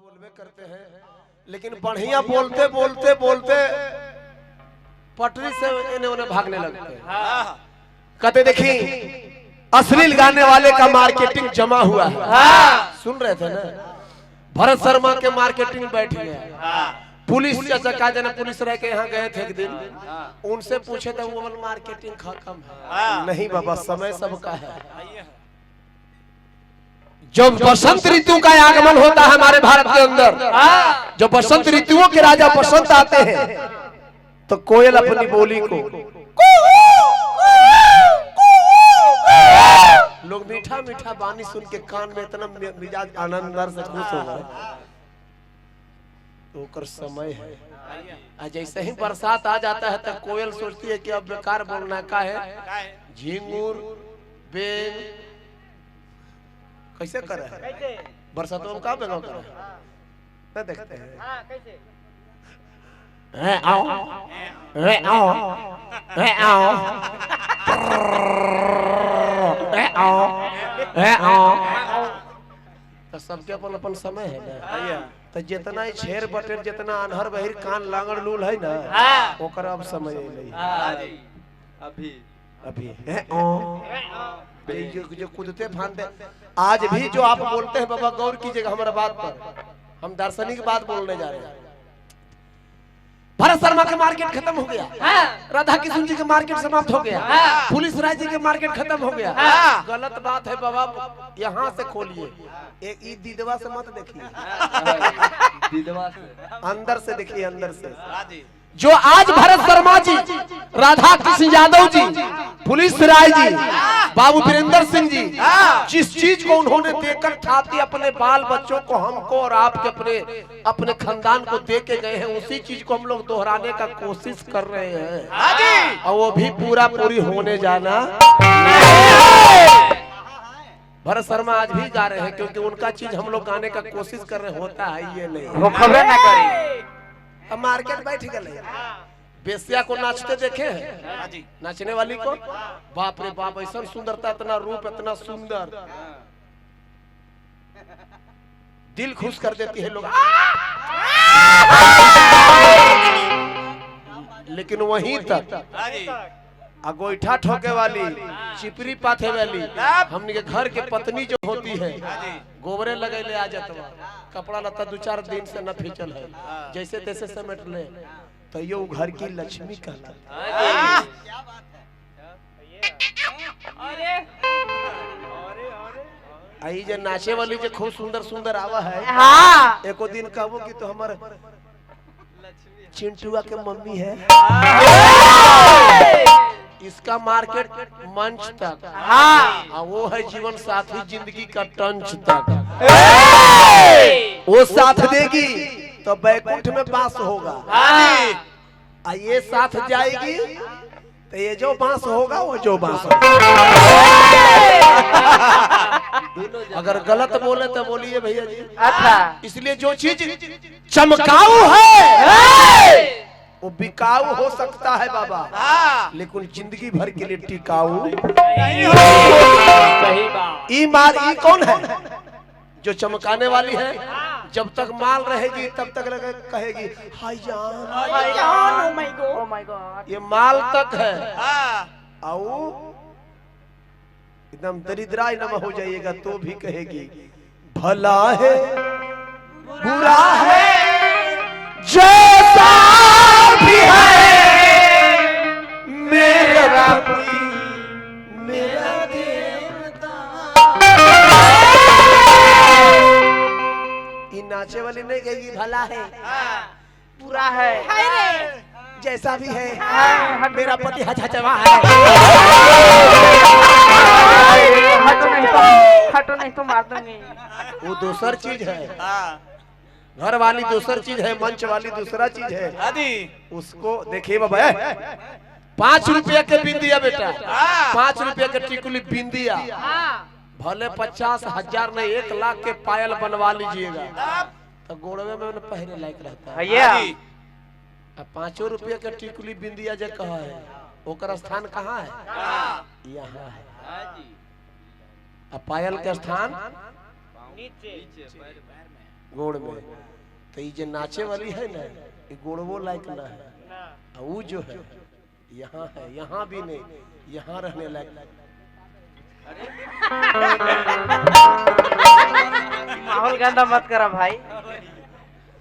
बोलबे करते हैं, लेकिन बढ़िया बोलते बोलते बोलते पटरी से इन्हें उन्हें भागने लगते हैं। कहते देखी अश्लील गाने वाले का मार्केटिंग जमा हुआ है। सुन रहे थे ना, भरत शर्मा के मार्केटिंग बैठ गया। पुलिस चाचा का जना पुलिस रह के यहाँ गए थे एक दिन, उनसे पूछे तो वो मार्केटिंग खत्म है। नहीं बाबा, समय सबका है। जब बसंत ऋतु का आगमन होता है हमारे भारत के अंदर, जब बसंत ऋतुओं के राजा बसंत आते हैं, तो कोयल अपनी बोली को लोग मीठा मीठा बानी सुन के कान में इतना मिजाज आनंद से खुश हो गए। तो कर समय है। जैसे ही बरसात आ जाता है तो कोयल सोचती है कि अब बेकार बोलना का है। झिंगुर बेंग कैसे करे है बरसातों में, का बेंगाव करे ना, देखते हैं आओ आओ आओ आओ। तो सबके अपन अपन समय है ना। तो जितना ही छेर बटेर, जितना अनहर बहिर कान लांगड़ लूल है ना, ओकर अब समय नहीं। अभी अभी है जो कूदते फांदते। आज भी जो आप बोलते हैं बाबा, गौर कीजिएगा हमारा बात पर, हम दार्शनिक बात बोलने जा रहे हैं। भरत शर्मा के मार्केट खत्म हो गया, राधा किशन जी के मार्केट समाप्त हो गया, पुलिस राज जी के मार्केट खत्म हो गया। गलत बात है बाबा, यहाँ से खोलिए। एक दीदवा से मत देखिए, दीदवा से अंदर से देखिए, अंदर से। जो आज भरत शर्मा जी, राधा कृष्ण यादव जी, पुलिस राय जी, बाबू वीरेंद्र सिंह जी, जिस चीज को उन्होंने देकर ठाती अपने बाल बच्चों को, हमको और आपके अपने खानदान को दे के गए हैं, उसी चीज को हम लोग दोहराने का कोशिश कर रहे हैं। और वो भी पूरा पूरी होने जाना। भरत शर्मा आज भी गा रहे हैं, क्योंकि उनका चीज हम लोग गाने का कोशिश कर रहे होता है, ये नहीं वो खबर ना करी। अब मार्केट बैठ गए। बेसिया को नाचते देखे हैं, नाचने वाली को, बाप रे बाप, ऐसा सुंदरता, इतना रूप, इतना सुंदर, दिल खुश कर देती है लोग। लेकिन वहीं तक अगोईठा ठोके वाली, चिपरी पाथे वाली, हमने के घर के पत्नी जो होती है, गोबरे लगे ले आ जाता, कपड़ा लता 2-4 दिन से न फिचल है, जैसे तैसे समेट ले, तो यो घर की लक्ष्मी कहलाती। आई जो नाचे वाली जो खूब सुंदर सुंदर आवा है, एको दिन कहबो कि तो हमारे चिंटुआ के मम्मी है। इसका मार्केट मंच तक, वो है जीवन साथी जिंदगी का टंच तक। वो साथ देगी तो बैकुंठ में बास होगा, ये साथ जाएगी तो ये जो बांस होगा वो जो बांस होगा। अगर गलत बोले तो बोलिए भैया जी। अच्छा, इसलिए जो चीज चमकाऊ है वो बिकाऊ हो सकता है बाबा, लेकिन जिंदगी भर के लिए टिकाऊ नहीं हो। सही बात। ई कौन है जो चमकाने वाली है? जब तक माल रहेगी तब तक कहेगी हाय जान, हाय जान, ओ माय गॉड, ये माल तक है। आओ एकदम दरिद्राई नमा हो जाइएगा तो भी कहेगी भला है बुरा है जैसा भी है मेरा मेरा देवता। ये नाचे वाली नहीं कहेगी भला है बुरा है जैसा भी है मेरा पति हचहचवा है। हटो नहीं तो मार दूंगी। वो दूसर चीज है, घर वाली दूसर चीज है, मंच वाली दूसरा चीज है। उसको देखिए बाबा, 5 रुपया के बिंदिया बेटा, 5 रुपया के टिकुली बिंदिया, भले 50,000 नहीं 1 लाख के पायल बनवा लीजिएगा तो गोड़वे में पहने लायक रहता है। 5 रुपया के टिकुली बिंदिया जो कहा है, ओकर स्थान कहाँ है? यहाँ है। पायल के स्थान नीचे, गोड़ में। तो ये जो नाचे वाली है ना, ये गोड़वो लायक ना है, और वो जो है यहाँ है, यहाँ भी नहीं, यहाँ रहने लायक। माहौल गंदा मत करा भाई।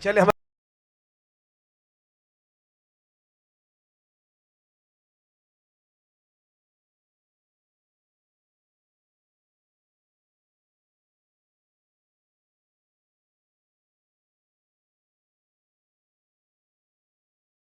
चले हम